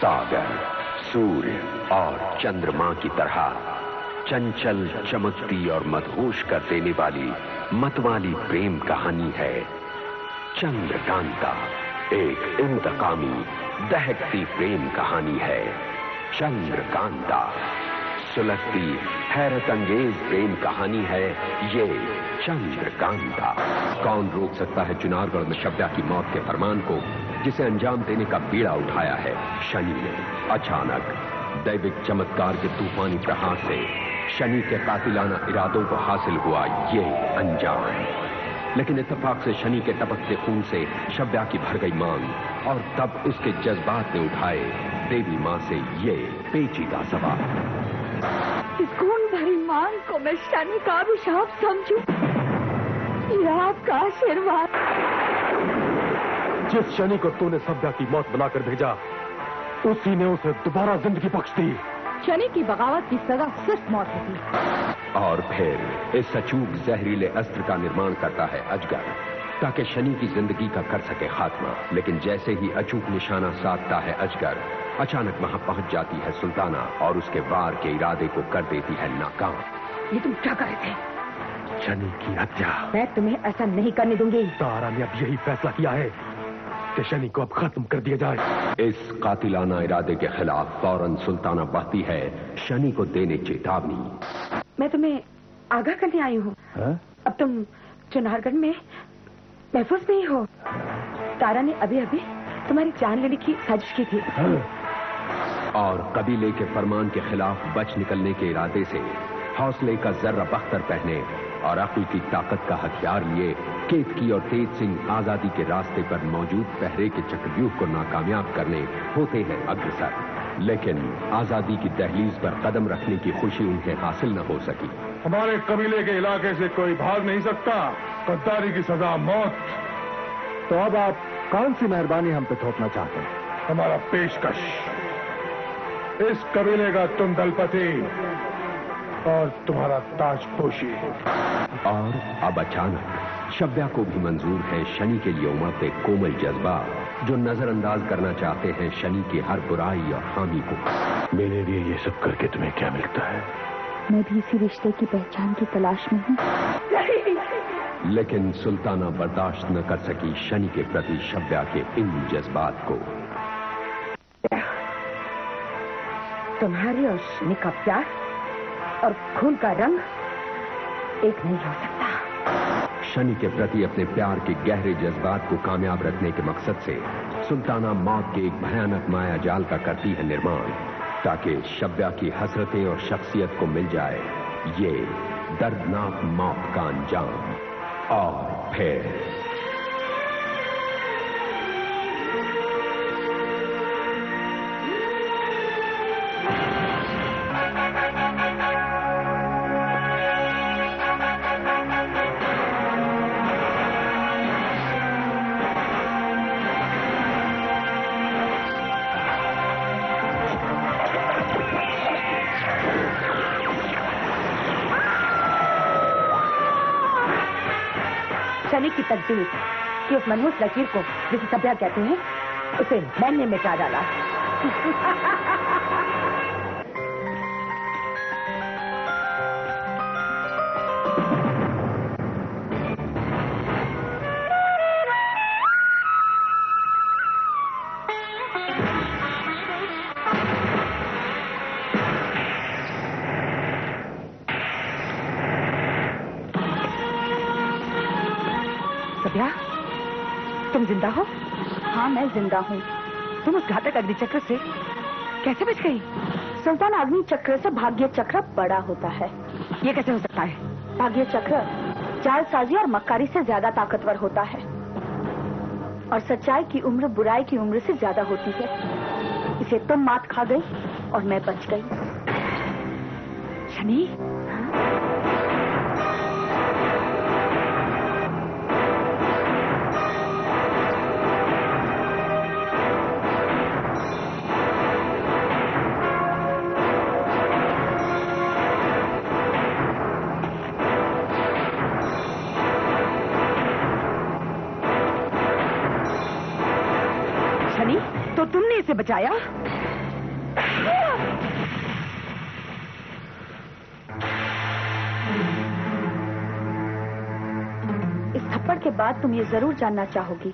सागर, सूर्य और चंद्रमा की तरह चंचल, चमकती और मदहोश कर देने वाली मतवाली प्रेम कहानी है चंद्रकांता। एक इंतकामी, दहकती प्रेम कहानी है चंद्रकांता। सुलगती, हैरत अंगेज प्रेम कहानी है ये चंद्रकांता। कौन रोक सकता है चुनारगढ़ में शव्या की मौत के फरमान को, जिसे अंजाम देने का बीड़ा उठाया है शनि ने। अचानक दैविक चमत्कार के तूफानी प्रहार से शनि के कातिलाना इरादों को हासिल हुआ ये अंजाम। लेकिन इत्तेफाक से शनि के टपकते खून से शव्या की भर गई मांग, और तब उसके जज्बात ने उठाए देवी मां से ये पेचीदा सवाल। इस खून भरी मांग को मैं शनि का अभिशाप समझूं या आपका आशीर्वाद? जिस शनि को तूने शव्या की मौत बनाकर भेजा, उसी ने उसे दोबारा जिंदगी बख्श दी। शनि की बगावत की सजा सिर्फ मौत होती। और फिर इस अचूक जहरीले अस्त्र का निर्माण करता है अजगर, ताकि शनि की जिंदगी का कर सके खात्मा। लेकिन जैसे ही अचूक निशाना साधता है अजगर, अचानक वहां पहुंच जाती है सुल्ताना और उसके वार के इरादे को कर देती है नाकाम। ये तुम क्या कर रहे थे? शनि की हत्या। मैं तुम्हें ऐसा नहीं करने दूंगी। तारा ने अब यही फैसला किया है कि शनि को अब खत्म कर दिया जाए। इस कातिलाना इरादे के खिलाफ फौरन सुल्ताना बहती है शनि को देने चेतावनी। मैं तुम्हें आगाह करने आई हूँ। अब तुम चुनारगढ़ में महफूज नहीं हो। तारा ने अभी अभी तुम्हारी जान लेने की साजिश की थी। और कबीले के फरमान के खिलाफ बच निकलने के इरादे से हौसले का जर्रा बख्तर पहने और अक्ल की ताकत का हथियार लिए केतकी और तेज सिंह आजादी के रास्ते पर मौजूद पहरे के चक्रव्यूह को नाकामयाब करने होते हैं अग्रसर। लेकिन आजादी की दहलीज पर कदम रखने की खुशी उन्हें हासिल न हो सकी। हमारे कबीले के इलाके से कोई भाग नहीं सकता। गद्दारी की सजा मौत। तो अब आप कौन सी मेहरबानी हम पे थोपना चाहते हैं? हमारा पेशकश। इस कबीले का तुम दलपति और तुम्हारा ताजपोशी। और अब अचानक शव्या को भी मंजूर है शनि के लिए उमड़ते कोमल जज्बा, जो नजरअंदाज करना चाहते हैं शनि की हर बुराई और खामी को। मेरे लिए ये सब करके तुम्हें क्या मिलता है? मैं भी इसी रिश्ते की पहचान की तलाश में हूँ। लेकिन सुल्ताना बर्दाश्त न कर सकी शनि के प्रति शव्या के इन जज्बात को। तुम्हारी और शनि का प्यार और खून का रंग एक नहीं हो सकता। शनि के प्रति अपने प्यार के गहरे जज्बात को कामयाब रखने के मकसद से सुल्ताना मौत के एक भयानक माया जाल का करती है निर्माण, ताकि शव्या की हसरतें और शख्सियत को मिल जाए ये दर्दनाक मौत का अंजाम। और फिर शनि की तकदीर कि उस मनहूस लकीर को, जिसे सभ्या कहते हैं, उसे मैंने मिटा डाला। सभ्या, तुम जिंदा हो? हाँ, मैं जिंदा हूँ। तुम उस घातक अग्नि चक्र से कैसे बच गई? सुल्तान, अग्नि चक्र से भाग्य चक्र बड़ा होता है। ये कैसे हो सकता है? भाग्य चक्र जालसाजी और मक्कारी से ज्यादा ताकतवर होता है, और सच्चाई की उम्र बुराई की उम्र से ज्यादा होती है। इसे तुम मात खा गई और मैं बच गई। शनि, तो तुमने इसे बचाया? थप्पड़ के बाद तुम ये जरूर जानना चाहोगी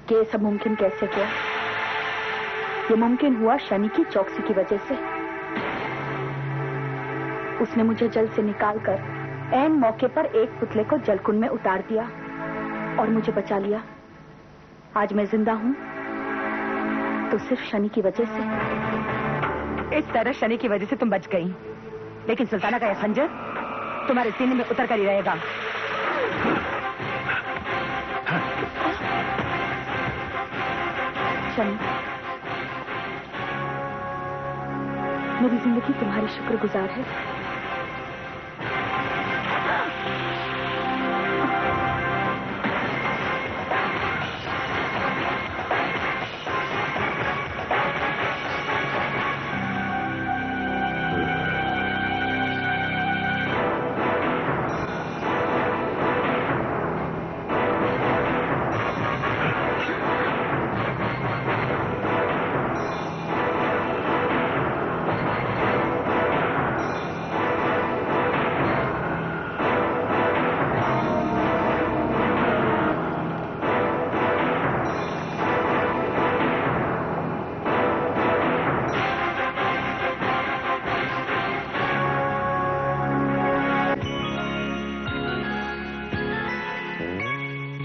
कि ये सब मुमकिन कैसे हुआ। ये मुमकिन हुआ शनि की चौकसी की वजह से। उसने मुझे जल से निकालकर ऐन मौके पर एक पुतले को जलकुंड में उतार दिया और मुझे बचा लिया। आज मैं जिंदा हूं तो सिर्फ शनि की वजह से। इस तरह शनि की वजह से तुम बच गई, लेकिन सुल्ताना का यह खंजर तुम्हारे सीने में उतर कर ही रहेगा। शनि, मेरी जिंदगी तुम्हारी शुक्रगुजार है।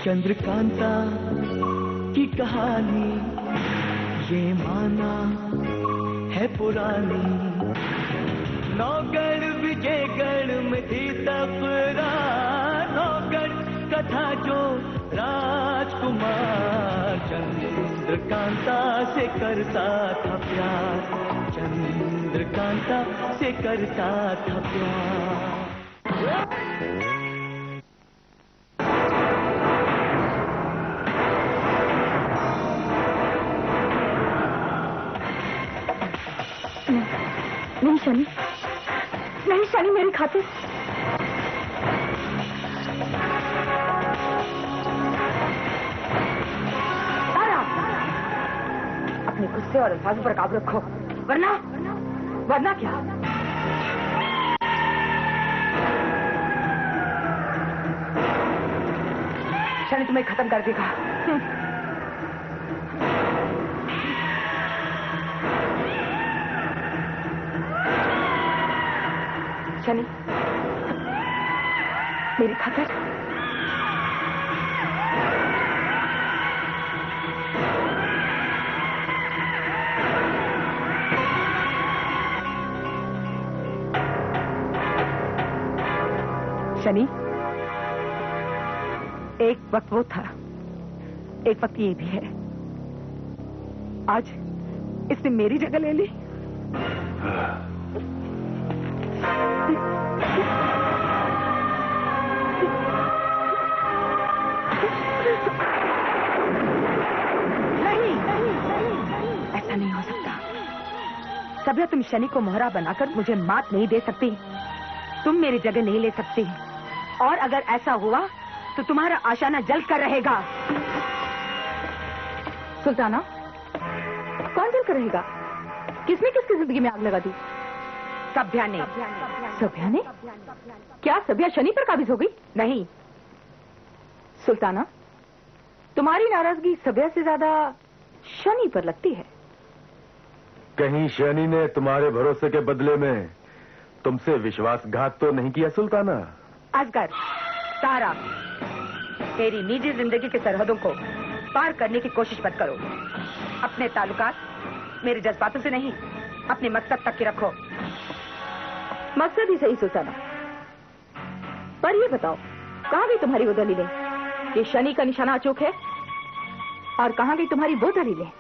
चंद्रकांता की कहानी ये माना है पुरानी। नौगढ़ विजयगढ़ में थी तकरार, नौगढ़ कथा जो राजकुमार चंद्रकांता से करता था प्यार, चंद्रकांता से करता था प्यार। नहीं शनि, नहीं शनि, मेरी खातिर। तारा, अपने गुस्से और अल्फाजों पर काबू रखो, वरना क्या? शनि तुम्हें खत्म कर देगा। शनि, मेरी खातिर। शनि, एक वक्त वो था, एक वक्त ये भी है। आज इसने मेरी जगह ले ली। ऐसा नहीं हो सकता। सभ्या, तुम शनि को मोहरा बनाकर मुझे मात नहीं दे सकती। तुम मेरी जगह नहीं ले सकती, और अगर ऐसा हुआ तो तुम्हारा आशाना जल कर रहेगा। सुल्ताना, कौन जल कर रहेगा? किसने किसकी जिंदगी में आग लगा दी? सभ्या ने। सभ्या ने? क्या सभ्या शनि पर काबिज हो गई? नहीं। सुल्ताना, तुम्हारी नाराजगी सभ्या से ज्यादा शनि पर लगती है। कहीं शनि ने तुम्हारे भरोसे के बदले में तुमसे विश्वासघात तो नहीं किया सुल्ताना? असगर, तारा, तेरी निजी जिंदगी की सरहदों को पार करने की कोशिश मत करो। अपने ताल्लुकात मेरे जज्बातों से नहीं, अपने मकसद तक के रखो। मकसद ही सही सुल्ताना, पर ये बताओ, कहां गई तुम्हारी वो दलीलें कि शनि का निशाना अचूक है? और कहां गई तुम्हारी वो दलीलें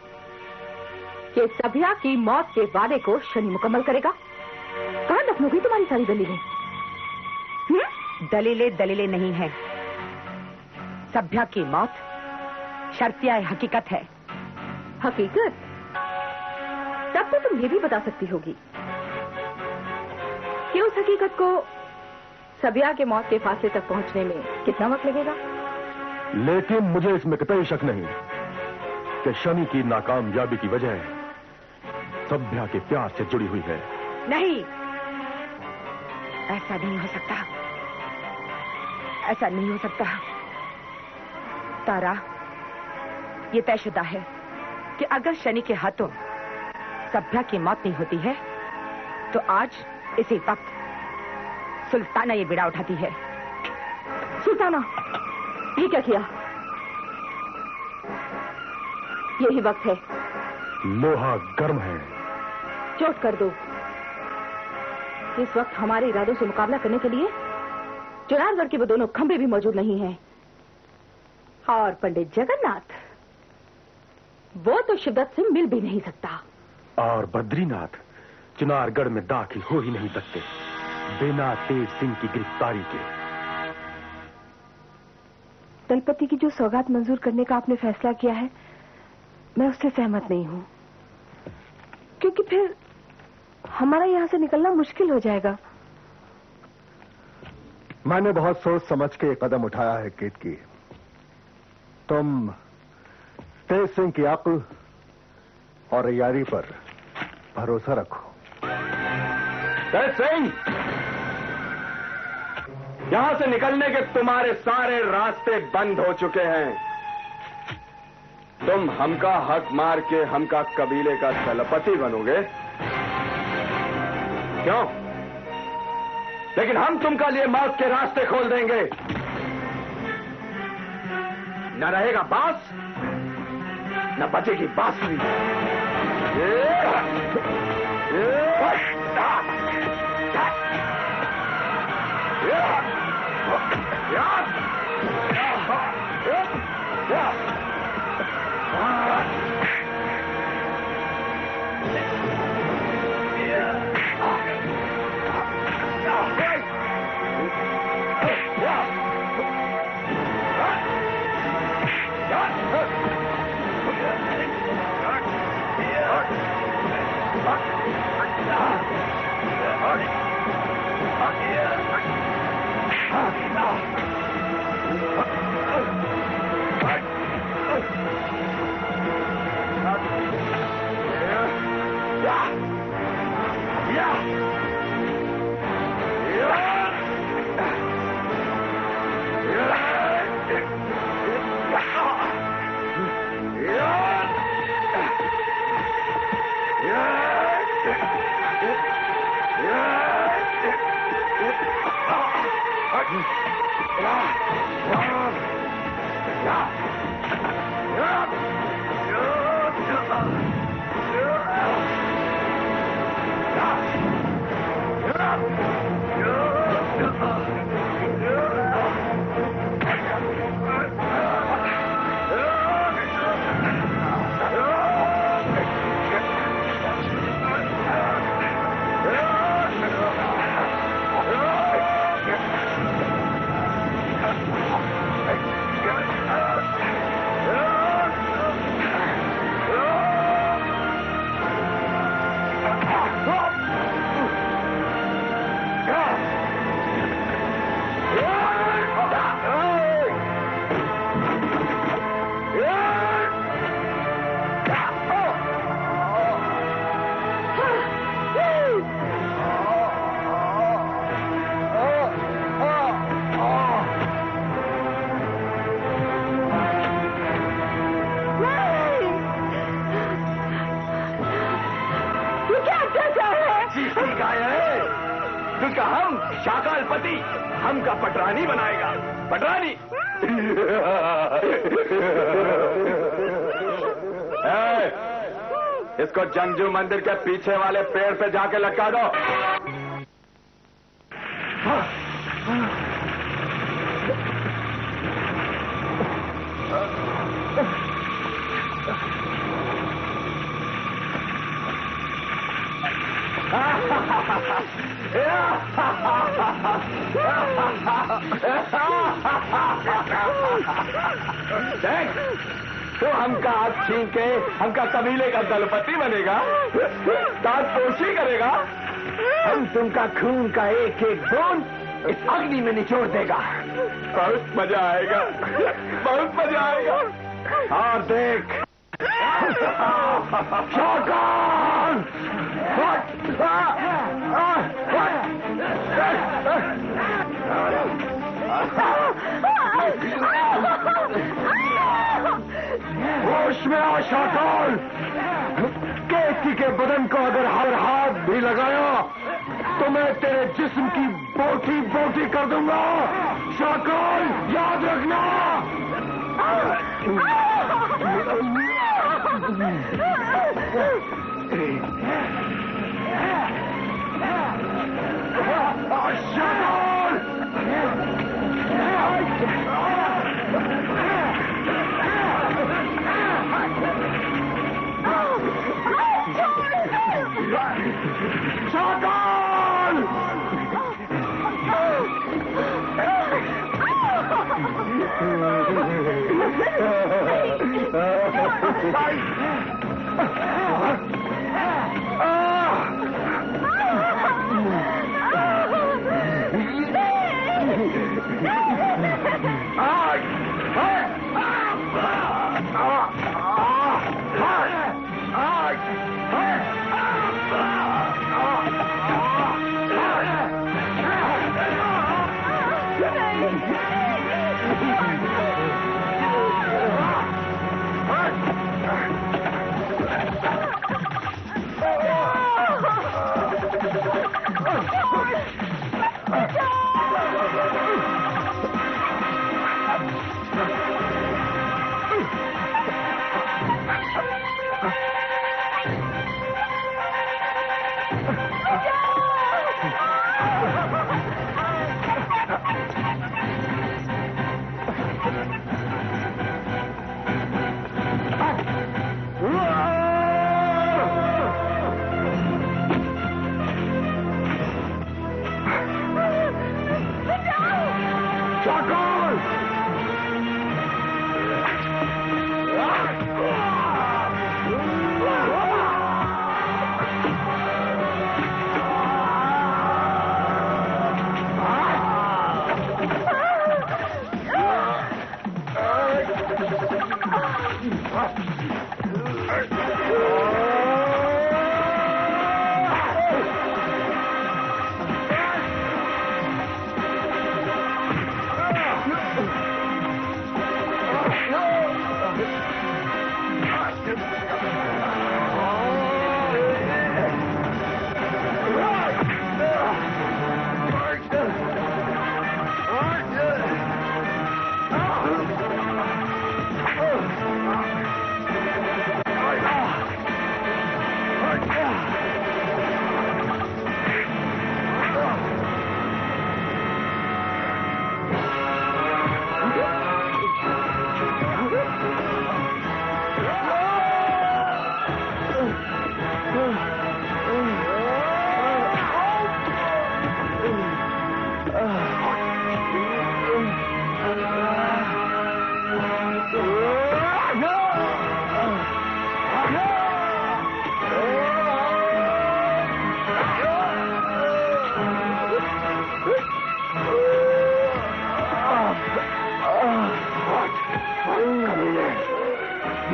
कि सभ्या की मौत के वादे को शनि मुकम्मल करेगा? कहां दफन हो गई तुम्हारी सारी दलीलें? दलीलें नहीं है। सभ्या की मौत शर्तिया हकीकत है। हकीकत? तब तो तुम ये भी बता सकती होगी कि उस हकीकत को सभ्या के मौत के फासले तक पहुंचने में कितना वक्त लगेगा। लेकिन मुझे इसमें कतई शक नहीं कि शनि की नाकामयाबी की वजह सभ्या के प्यार से जुड़ी हुई है। नहीं, ऐसा नहीं हो सकता। ऐसा नहीं हो सकता। तारा, ये तयशुदा है कि अगर शनि के हाथों सभ्या की मौत नहीं होती है तो आज इसी वक्त सुल्ताना ये बिड़ा उठाती है। सुल्ताना, ये क्या किया? यही वक्त है। लोहा गर्म है। चोट कर दो। इस वक्त हमारे इरादों से मुकाबला करने के लिए चुनारगढ़ के वो दोनों खंभे भी मौजूद नहीं हैं। और पंडित जगन्नाथ, वो तो शिद्दत से मिल भी नहीं सकता। और बद्रीनाथ चुनारगढ़ में दाखिल हो ही नहीं सकते बिना तेज सिंह की गिरफ्तारी के। दलपति की जो सौगात मंजूर करने का आपने फैसला किया है, मैं उससे सहमत नहीं हूं, क्योंकि फिर हमारा यहां से निकलना मुश्किल हो जाएगा। मैंने बहुत सोच समझ के एक कदम उठाया है केतकी। तुम तेज सिंह की अक्ल और यारी पर भरोसा रखो। तेज सिंह, यहां से निकलने के तुम्हारे सारे रास्ते बंद हो चुके हैं। तुम हमका हक मार के हमका कबीले का दलपति बनोगे, क्यों? लेकिन हम तुमका लिए मौत के रास्ते खोल देंगे। न रहेगा बांस, न बजेगी बांसुरी। हम शाकालपति हमका पटरानी बनाएगा। पटरानी इसको जंगजू मंदिर के पीछे वाले पेड़ पे जाके लटका दो। तो हमका हाथ छीन के हमका कबीले का दलपति बनेगा, ताजपोशी करेगा। हम तुमका खून का एक एक बूंद इस अग्नि में निचोड़ देगा। बहुत मजा आएगा, बहुत मजा आएगा। और देख होश में आ शाकाल। केतकी के बदन को अगर हर हाथ भी लगाया तो मैं तेरे जिस्म की बोटी बोटी कर दूंगा। शाकाल याद रखना।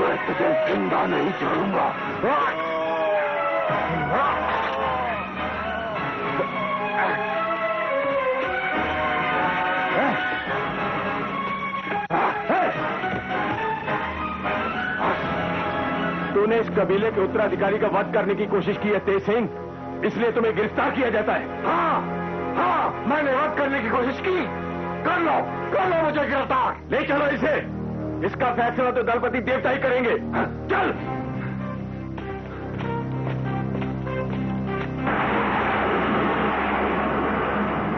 मैं तुझे जिंदा नहीं छोड़ूंगा। तूने इस कबीले के उत्तराधिकारी का वध करने की कोशिश की है तेज सिंह, इसलिए तुम्हें गिरफ्तार किया जाता है। हाँ, मैंने वध करने की कोशिश की। कर लो मुझे गिरफ्तार। ले चलो इसे। इसका फैसला तो दलपति देवता ही करेंगे। चल।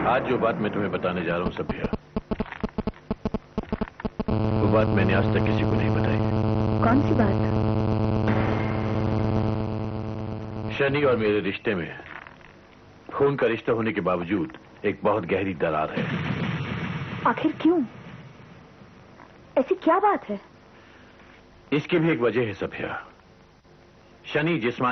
आज जो बात मैं तुम्हें बताने जा रहा हूं सभ्या, वो बात मैंने आज तक किसी को नहीं बताई। कौन सी बात? शनि और मेरे रिश्ते में खून का रिश्ता होने के बावजूद एक बहुत गहरी दरार है। आखिर क्यों? ऐसी क्या बात है? इसकी भी एक वजह है सभ्या। शनि जिस्मानी